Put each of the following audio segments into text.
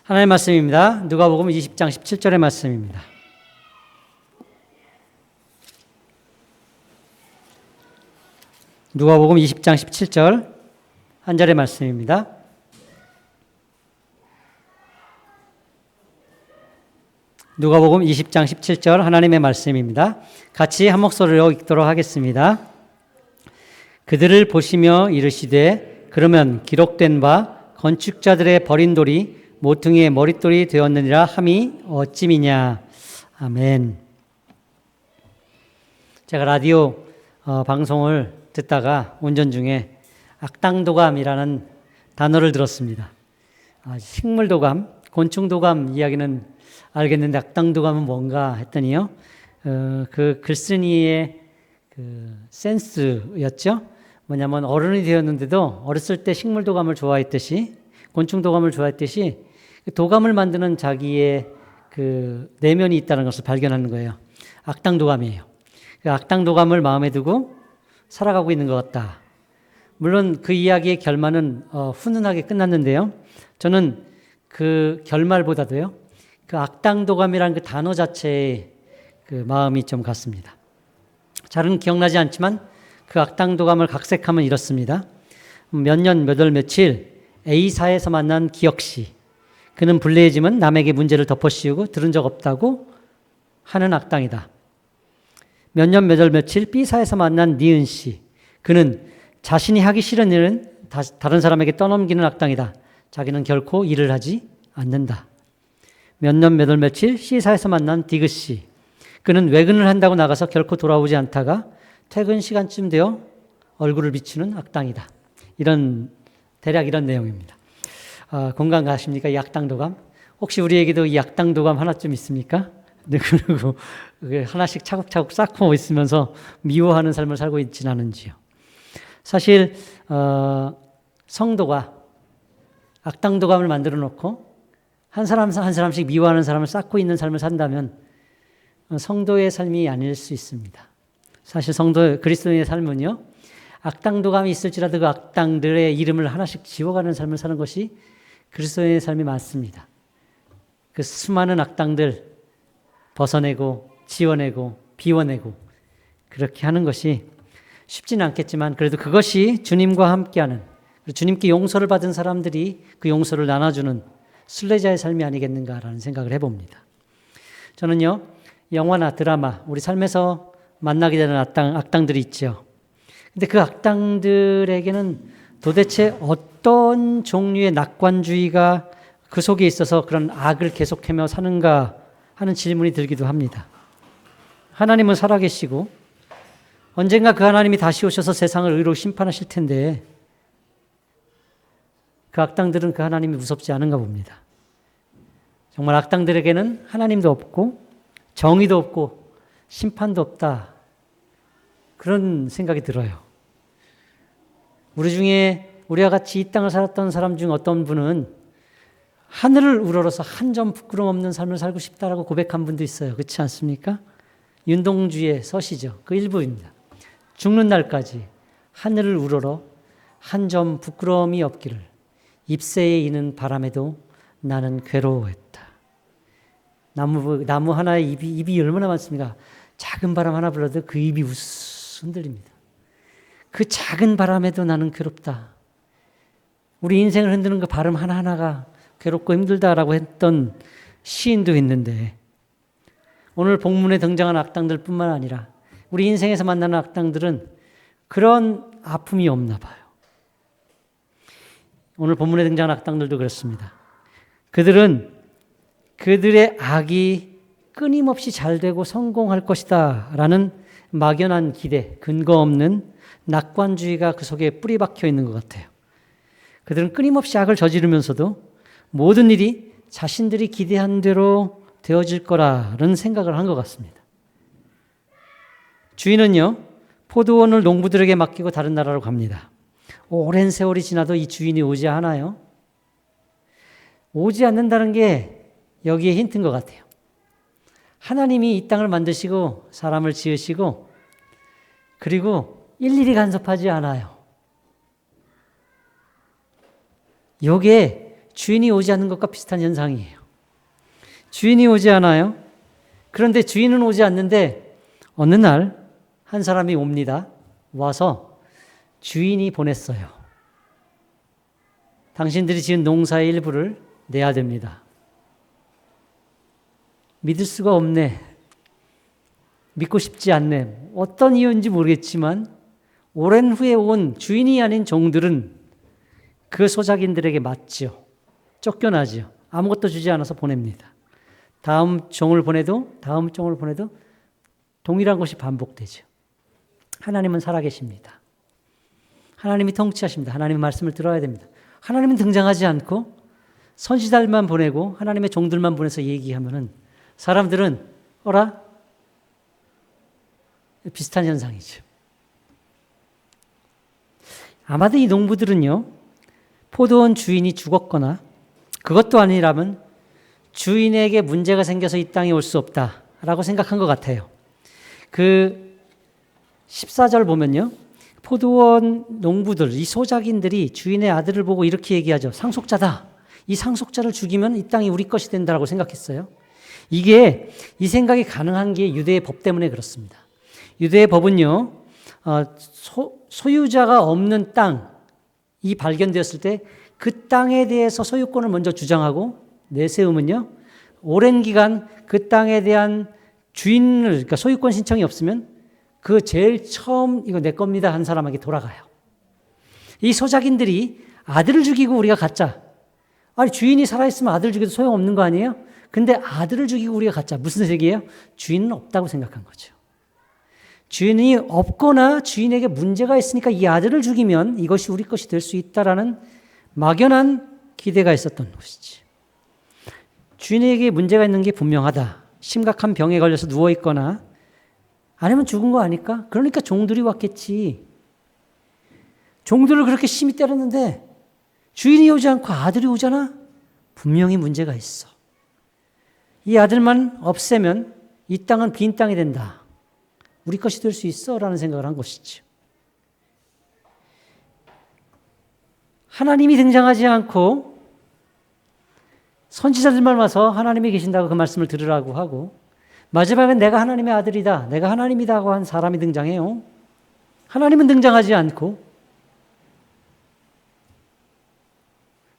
하나님의 말씀입니다. 누가복음 20장 17절의 말씀입니다. 누가복음 20장 17절 한 절의 말씀입니다. 누가복음 20장 17절 하나님의 말씀입니다. 같이 한 목소리로 읽도록 하겠습니다. 그들을 보시며 이르시되 그러면 기록된 바 건축자들의 버린 돌이 모퉁이의 머릿돌이 되었느니라 함이 어찌미냐. 아멘. 제가 라디오 방송을 듣다가 운전 중에 악당도감이라는 단어를 들었습니다. 식물도감, 곤충도감 이야기는 알겠는데 악당도감은 뭔가 했더니요. 그 글쓴이의 그 센스였죠. 뭐냐면 어른이 되었는데도 어렸을 때 식물도감을 좋아했듯이 곤충도감을 좋아했듯이 도감을 만드는 자기의 그 내면이 있다는 것을 발견하는 거예요. 악당도감이에요. 그 악당도감을 마음에 두고 살아가고 있는 것 같다. 물론 그 이야기의 결말은 훈훈하게 끝났는데요. 저는 그 결말보다도요. 그 악당도감이라는 그 단어 자체에 그 마음이 좀 갔습니다. 잘은 기억나지 않지만 그 악당도감을 각색하면 이렇습니다. 몇 년, 몇 월, 며칠 A사에서 만난 기혁씨. 그는 불리해지면 남에게 문제를 덮어씌우고 들은 적 없다고 하는 악당이다. 몇 년, 몇 월, 며칠 B사에서 만난 니은씨. 그는 자신이 하기 싫은 일은 다른 사람에게 떠넘기는 악당이다. 자기는 결코 일을 하지 않는다. 몇 년, 몇 월, 며칠 C사에서 만난 디귿씨. 그는 외근을 한다고 나가서 결코 돌아오지 않다가 퇴근 시간쯤 되어 얼굴을 비추는 악당이다. 대략 이런 내용입니다. 공감 가십니까? 이 악당도감? 혹시 우리에게도 이 악당도감 하나쯤 있습니까? 그리고 하나씩 차곡차곡 쌓고 있으면서 미워하는 삶을 살고 있지는 않은지요. 사실 성도가 악당도감을 만들어 놓고 한 사람 한 사람씩 미워하는 사람을 쌓고 있는 삶을 산다면 성도의 삶이 아닐 수 있습니다. 사실 그리스도인의 삶은요. 악당도감이 있을지라도 그 악당들의 이름을 하나씩 지워가는 삶을 사는 것이 그리스도인의 삶이 맞습니다. 그 수많은 악당들 벗어내고 지워내고 비워내고 그렇게 하는 것이 쉽지는 않겠지만 그래도 그것이 주님과 함께하는 주님께 용서를 받은 사람들이 그 용서를 나눠주는 순례자의 삶이 아니겠는가라는 생각을 해봅니다. 저는요. 영화나 드라마 우리 삶에서 만나게 되는 악당들이 있죠. 근데 그 악당들에게는 도대체 어떤 종류의 낙관주의가 그 속에 있어서 그런 악을 계속하며 사는가 하는 질문이 들기도 합니다. 하나님은 살아계시고 언젠가 그 하나님이 다시 오셔서 세상을 의로 심판하실 텐데 그 악당들은 그 하나님이 무섭지 않은가 봅니다. 정말 악당들에게는 하나님도 없고 정의도 없고 심판도 없다. 그런 생각이 들어요. 우리 중에 우리와 같이 이 땅을 살았던 사람 중 어떤 분은 하늘을 우러러서 한 점 부끄럼 없는 삶을 살고 싶다라고 고백한 분도 있어요. 그렇지 않습니까? 윤동주의 서시죠. 그 일부입니다. 죽는 날까지 하늘을 우러러 한 점 부끄러움이 없기를 잎새에 이는 바람에도 나는 괴로워했다. 나무 하나의 잎이 얼마나 많습니까? 작은 바람 하나 불어도 그 잎이 흔들립니다. 그 작은 바람에도 나는 괴롭다. 우리 인생을 흔드는 그 바람 하나하나가 괴롭고 힘들다라고 했던 시인도 있는데 오늘 본문에 등장한 악당들 뿐만 아니라 우리 인생에서 만나는 악당들은 그런 아픔이 없나 봐요. 오늘 본문에 등장한 악당들도 그렇습니다. 그들은 그들의 악이 끊임없이 잘 되고 성공할 것이다 라는 막연한 기대, 근거 없는 낙관주의가 그 속에 뿌리 박혀 있는 것 같아요. 그들은 끊임없이 악을 저지르면서도 모든 일이 자신들이 기대한 대로 되어질 거라는 생각을 한 것 같습니다. 주인은요, 포도원을 농부들에게 맡기고 다른 나라로 갑니다. 오랜 세월이 지나도 이 주인이 오지 않아요. 오지 않는다는 게 여기에 힌트인 것 같아요. 하나님이 이 땅을 만드시고 사람을 지으시고 그리고 일일이 간섭하지 않아요. 이게 주인이 오지 않는 것과 비슷한 현상이에요. 주인이 오지 않아요. 그런데 주인은 오지 않는데 어느 날 한 사람이 옵니다. 와서 주인이 보냈어요. 당신들이 지은 농사의 일부를 내야 됩니다. 믿을 수가 없네. 믿고 싶지 않네. 어떤 이유인지 모르겠지만 오랜 후에 온 주인이 아닌 종들은 그 소작인들에게 맞지요. 쫓겨나지요. 아무것도 주지 않아서 보냅니다. 다음 종을 보내도 동일한 것이 반복되죠. 하나님은 살아계십니다. 하나님이 통치하십니다. 하나님의 말씀을 들어야 됩니다. 하나님은 등장하지 않고 선지자들만 보내고 하나님의 종들만 보내서 얘기하면은 사람들은 어라? 비슷한 현상이죠. 아마도 이 농부들은요, 포도원 주인이 죽었거나 그것도 아니라면 주인에게 문제가 생겨서 이 땅에 올 수 없다라고 생각한 것 같아요. 그 14절 보면요. 포도원 농부들, 이 소작인들이 주인의 아들을 보고 이렇게 얘기하죠. 상속자다. 이 상속자를 죽이면 이 땅이 우리 것이 된다라고 생각했어요. 이 생각이 가능한 게 유대의 법 때문에 그렇습니다. 유대의 법은요, 소유자가 없는 땅이 발견되었을 때 그 땅에 대해서 소유권을 먼저 주장하고 내세우면요, 오랜 기간 그 땅에 대한 그러니까 소유권 신청이 없으면 그 제일 처음 이거 내 겁니다 한 사람에게 돌아가요. 이 소작인들이 아들을 죽이고 우리가 갖자. 아니, 주인이 살아있으면 아들 죽여도 소용없는 거 아니에요? 근데 아들을 죽이고 우리가 갖자. 무슨 얘기예요? 주인은 없다고 생각한 거죠. 주인이 없거나 주인에게 문제가 있으니까 이 아들을 죽이면 이것이 우리 것이 될 수 있다라는 막연한 기대가 있었던 것이지. 주인에게 문제가 있는 게 분명하다. 심각한 병에 걸려서 누워있거나 아니면 죽은 거 아닐까? 그러니까 종들이 왔겠지. 종들을 그렇게 심히 때렸는데 주인이 오지 않고 아들이 오잖아? 분명히 문제가 있어. 이 아들만 없애면 이 땅은 빈 땅이 된다. 우리 것이 될 수 있어 라는 생각을 한 것이죠. 하나님이 등장하지 않고 선지자들만 와서 하나님이 계신다고 그 말씀을 들으라고 하고 마지막엔 내가 하나님의 아들이다, 내가 하나님이다 하고 한 사람이 등장해요. 하나님은 등장하지 않고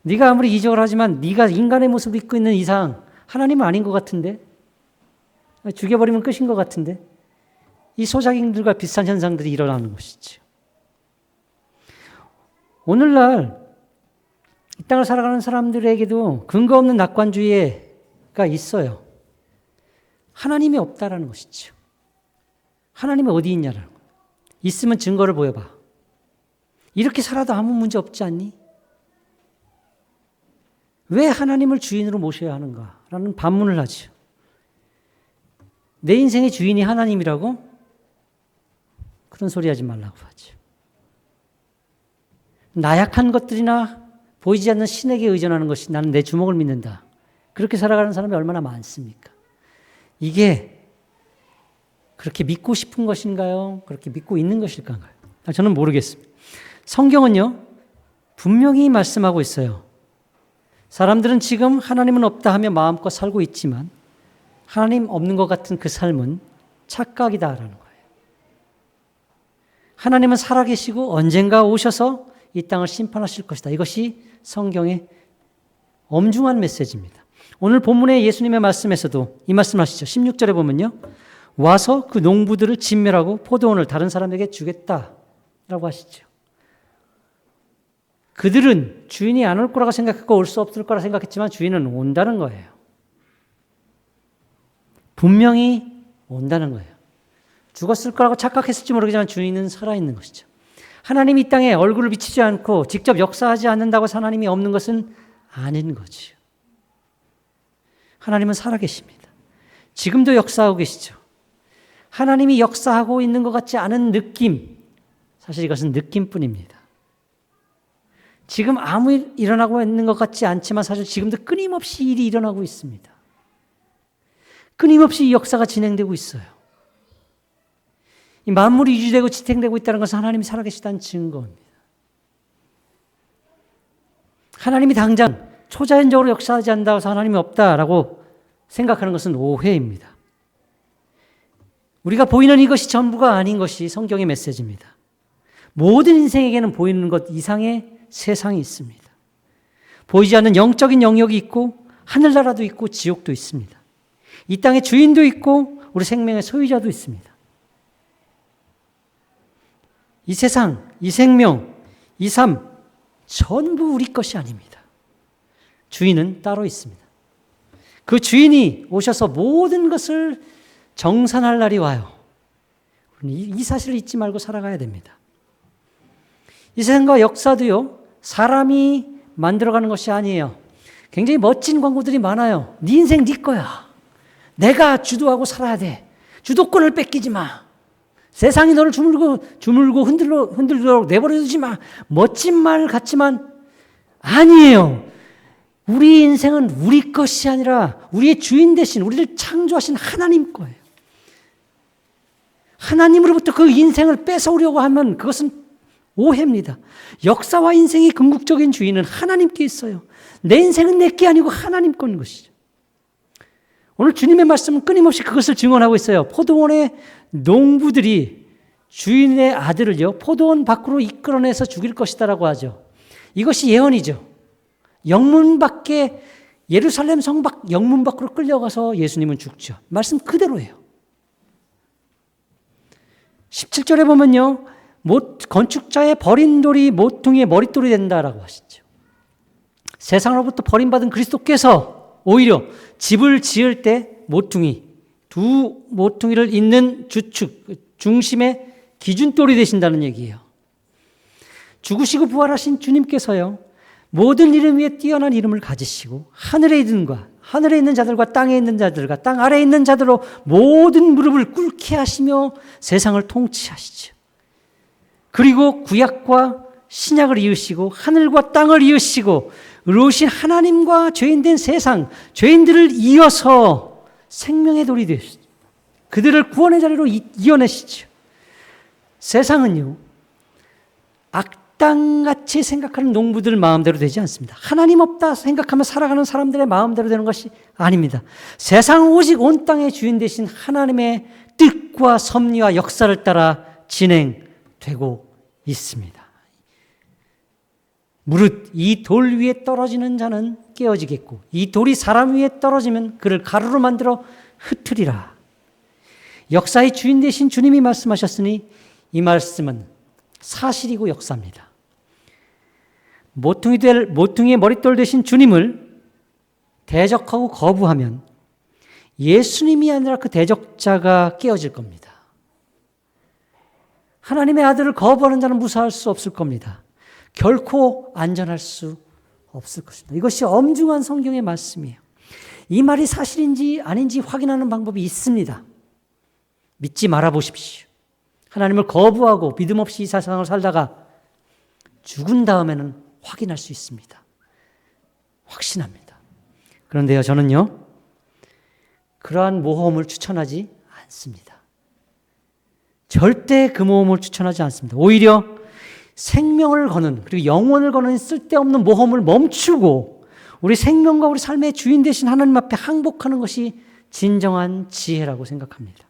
네가 아무리 기적을 하지만 네가 인간의 모습을 입고 있는 이상 하나님은 아닌 것 같은데, 죽여버리면 끝인 것 같은데, 이 소작인들과 비슷한 현상들이 일어나는 것이죠. 오늘날 이 땅을 살아가는 사람들에게도 근거 없는 낙관주의가 있어요. 하나님이 없다라는 것이죠. 하나님이 어디 있냐라는 거예요. 있으면 증거를 보여봐. 이렇게 살아도 아무 문제 없지 않니? 왜 하나님을 주인으로 모셔야 하는가라는 반문을 하죠. 내 인생의 주인이 하나님이라고? 그런 소리 하지 말라고 하죠. 나약한 것들이나 보이지 않는 신에게 의존하는 것이 나는 내 주먹을 믿는다. 그렇게 살아가는 사람이 얼마나 많습니까? 이게 그렇게 믿고 싶은 것인가요? 그렇게 믿고 있는 것일까요? 저는 모르겠습니다. 성경은요, 분명히 말씀하고 있어요. 사람들은 지금 하나님은 없다 하며 마음껏 살고 있지만 하나님 없는 것 같은 그 삶은 착각이다라는 거예요. 하나님은 살아계시고 언젠가 오셔서 이 땅을 심판하실 것이다. 이것이 성경의 엄중한 메시지입니다. 오늘 본문의 예수님의 말씀에서도 이 말씀 하시죠. 16절에 보면요. 와서 그 농부들을 진멸하고 포도원을 다른 사람에게 주겠다라고 하시죠. 그들은 주인이 안 올 거라고 생각했고 올 수 없을 거라 생각했지만 주인은 온다는 거예요. 분명히 온다는 거예요. 죽었을 거라고 착각했을지 모르겠지만 주인은 살아있는 것이죠. 하나님이 이 땅에 얼굴을 비치지 않고 직접 역사하지 않는다고 해서 하나님이 없는 것은 아닌 거지요. 하나님은 살아계십니다. 지금도 역사하고 계시죠. 하나님이 역사하고 있는 것 같지 않은 느낌, 사실 이것은 느낌뿐입니다. 지금 아무 일 일어나고 있는 것 같지 않지만 사실 지금도 끊임없이 일이 일어나고 있습니다. 끊임없이 이 역사가 진행되고 있어요. 이 만물이 유지되고 지탱되고 있다는 것은 하나님이 살아계시다는 증거입니다. 하나님이 당장 초자연적으로 역사하지 않는다고 해서 하나님이 없다라고 생각하는 것은 오해입니다. 우리가 보이는 이것이 전부가 아닌 것이 성경의 메시지입니다. 모든 인생에게는 보이는 것 이상의 세상이 있습니다. 보이지 않는 영적인 영역이 있고 하늘나라도 있고 지옥도 있습니다. 이 땅의 주인도 있고 우리 생명의 소유자도 있습니다. 이 세상, 이 생명, 이 삶 전부 우리 것이 아닙니다. 주인은 따로 있습니다. 그 주인이 오셔서 모든 것을 정산할 날이 와요. 이 사실을 잊지 말고 살아가야 됩니다. 이 세상과 역사도요, 사람이 만들어가는 것이 아니에요. 굉장히 멋진 광고들이 많아요. 네 인생 네 거야. 내가 주도하고 살아야 돼. 주도권을 뺏기지 마. 세상이 너를 주물고 흔들도록 내버려 두지 마. 멋진 말 같지만 아니에요. 우리 인생은 우리 것이 아니라 우리의 주인 대신 우리를 창조하신 하나님 거예요. 하나님으로부터 그 인생을 뺏어오려고 하면 그것은 오해입니다. 역사와 인생의 궁극적인 주인은 하나님께 있어요. 내 인생은 내 게 아니고 하나님 건 것이죠. 오늘 주님의 말씀은 끊임없이 그것을 증언하고 있어요. 포도원의 농부들이 주인의 아들을요, 포도원 밖으로 이끌어내서 죽일 것이다라고 하죠. 이것이 예언이죠. 영문 밖에, 예루살렘 성 밖, 영문 밖으로 끌려가서 예수님은 죽죠. 말씀 그대로예요. 17절에 보면요, 건축자의 버린 돌이 모퉁이의 머릿돌이 된다라고 하시죠. 세상으로부터 버림받은 그리스도께서 오히려 집을 지을 때 두 모퉁이를 잇는 주축, 중심의 기준돌이 되신다는 얘기예요. 죽으시고 부활하신 주님께서요, 모든 이름 위에 뛰어난 이름을 가지시고 하늘에 있는 자들과 땅에 있는 자들과 땅 아래에 있는 자들로 모든 무릎을 꿇게 하시며 세상을 통치하시죠. 그리고 구약과 신약을 이으시고 하늘과 땅을 이으시고 의로우신 하나님과 죄인된 세상, 죄인들을 이어서 생명의 돌이 되시죠. 그들을 구원의 자리로 이어내시죠. 세상은요, 악당같이 생각하는 농부들 마음대로 되지 않습니다. 하나님 없다 생각하며 살아가는 사람들의 마음대로 되는 것이 아닙니다. 세상은 오직 온 땅의 주인 되신 하나님의 뜻과 섭리와 역사를 따라 진행되고 있습니다. 무릇 이 돌 위에 떨어지는 자는 깨어지겠고 이 돌이 사람 위에 떨어지면 그를 가루로 만들어 흩으리라. 역사의 주인 되신 주님이 말씀하셨으니 이 말씀은 사실이고 역사입니다. 모퉁이의 머릿돌 되신 주님을 대적하고 거부하면 예수님이 아니라 그 대적자가 깨어질 겁니다. 하나님의 아들을 거부하는 자는 무사할 수 없을 겁니다. 결코 안전할 수 없을 것입니다. 이것이 엄중한 성경의 말씀이에요. 이 말이 사실인지 아닌지 확인하는 방법이 있습니다. 믿지 말아 보십시오. 하나님을 거부하고 믿음 없이 이 세상을 살다가 죽은 다음에는 확인할 수 있습니다. 확신합니다. 그런데요, 저는요, 그러한 모험을 추천하지 않습니다. 절대 그 모험을 추천하지 않습니다. 오히려 생명을 거는, 그리고 영혼을 거는 쓸데없는 모험을 멈추고 우리 생명과 우리 삶의 주인 되신 하나님 앞에 항복하는 것이 진정한 지혜라고 생각합니다.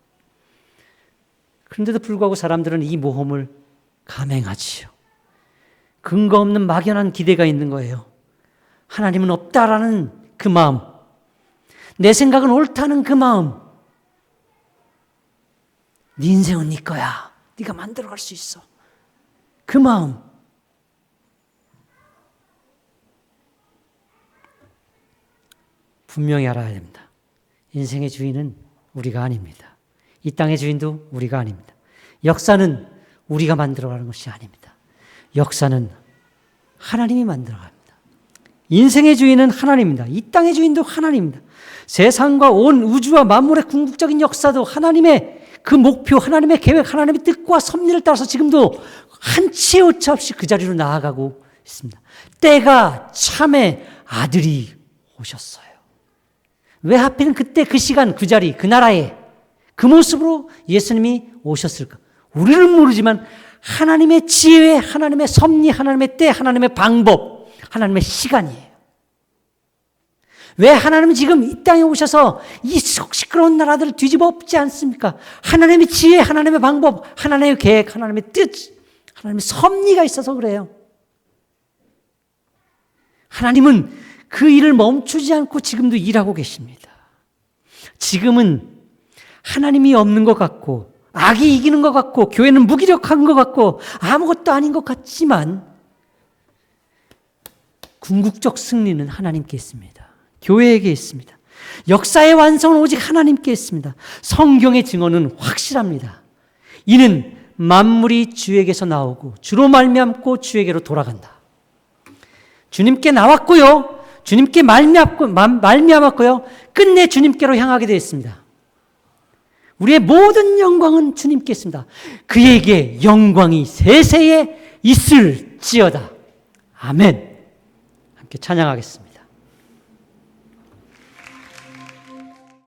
그런데도 불구하고 사람들은 이 모험을 감행하지요. 근거 없는 막연한 기대가 있는 거예요. 하나님은 없다라는 그 마음, 내 생각은 옳다는 그 마음, 네 인생은 네 거야, 네가 만들어갈 수 있어, 그 마음. 분명히 알아야 됩니다. 인생의 주인은 우리가 아닙니다. 이 땅의 주인도 우리가 아닙니다. 역사는 우리가 만들어가는 것이 아닙니다. 역사는 하나님이 만들어갑니다. 인생의 주인은 하나님입니다. 이 땅의 주인도 하나님입니다. 세상과 온 우주와 만물의 궁극적인 역사도 하나님의 그 목표, 하나님의 계획, 하나님의 뜻과 섭리를 따라서 지금도 한치의 오차 없이 그 자리로 나아가고 있습니다. 때가 참에 아들이 오셨어요. 왜 하필 그때 그 시간 그 자리 그 나라에 그 모습으로 예수님이 오셨을까? 우리는 모르지만 하나님의 지혜, 하나님의 섭리, 하나님의 때, 하나님의 방법, 하나님의 시간이에요. 왜 하나님은 지금 이 땅에 오셔서 이 시끄러운 나라들을 뒤집어 엎지 않습니까? 하나님의 지혜, 하나님의 방법, 하나님의 계획, 하나님의 뜻, 하나님의 섭리가 있어서 그래요. 하나님은 그 일을 멈추지 않고 지금도 일하고 계십니다. 지금은 하나님이 없는 것 같고 악이 이기는 것 같고 교회는 무기력한 것 같고 아무것도 아닌 것 같지만 궁극적 승리는 하나님께 있습니다. 교회에게 있습니다. 역사의 완성은 오직 하나님께 있습니다. 성경의 증언은 확실합니다. 이는 만물이 주에게서 나오고 주로 말미암고 주에게로 돌아간다. 주님께 나왔고요. 주님께 말미암았고요. 끝내 주님께로 향하게 되어 있습니다. 우리의 모든 영광은 주님께 있습니다. 그에게 영광이 세세에 있을지어다. 아멘. 함께 찬양하겠습니다.